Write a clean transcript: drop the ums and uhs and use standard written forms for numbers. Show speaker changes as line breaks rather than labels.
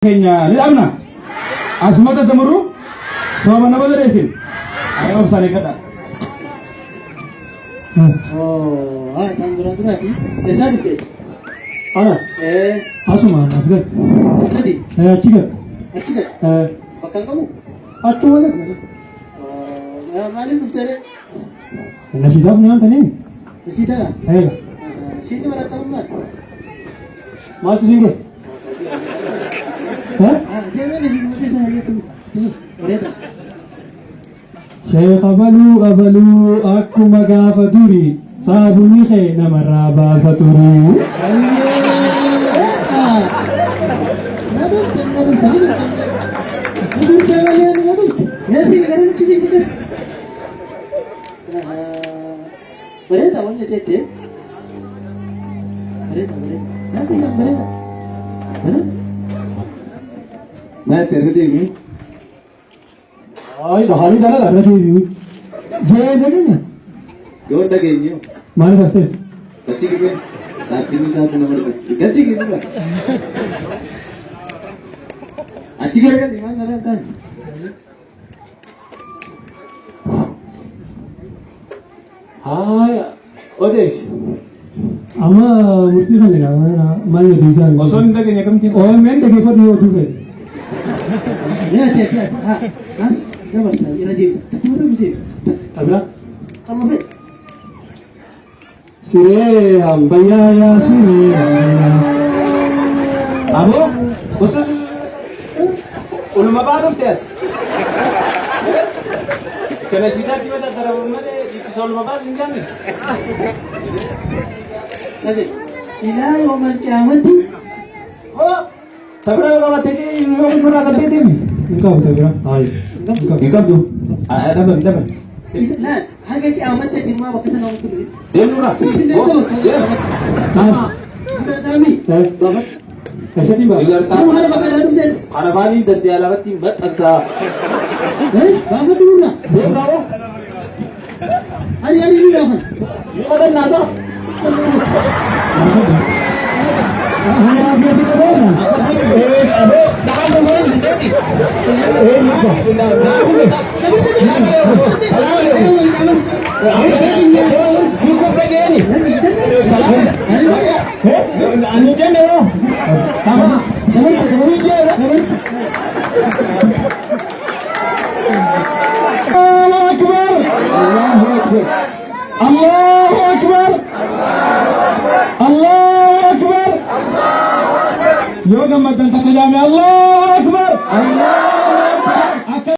Kenya liamna asmata tamuru sama nama deresin ayo sare kata
tamburan tu nanti desa dikit
ana asuma asgat
tadi
ciga
makan kamu
atu wala
malam tuftare
nasi dah punya tadi
kita sini mana tahu mana
matu singgah Syekh abalu aku magafa duri sabuni khaina maraba saturi
मैं तेरे देंगे
ay bahari dala karena dia jaya degennya
दो लगेंगे
mana pasti
कसी के लिए आपके भी साथ नंबर कसी के लिए अच्छी करेगा दिमाग ना रहता है
ay odes ama murti khane ga mana design
ओसोन लगेंगे कम थी
oh men deke for you do it
Mas, jawab saya. Ini dia. Tak tahu dia.
tabra
Kamu fit.
sire hambaya ya sire
अबो उस उलमा बाद उफ्तेस كنا سيدات كذا ترى ما ده يتصل ما بعد إنجاني
Lagi. Ila yawm al-qiyamah.
oh tapi kalau kamu tadi mau pernah kerja di
engkau tabra ay
Ikap tu ada apa ada apa
لا حاجة قيامة تجمع وقتنا نقول.
dia murah
Kami.
babat ऐसा नहीं बात
Biar
Kamu
tak
harus pakai dalam set.
Karena Fani dan dia lewat timbat asa.
Bapak dulu nak.
Dia kau.
Hari-hari dulu dah.
Cuma dan nasa.
hanya dia tidak ada
Aduh, dah main. Cukup lagi ni. Anu jangan lo. Sama.
Allahu Akbar Allahu Akbar yoga madan takajame Allah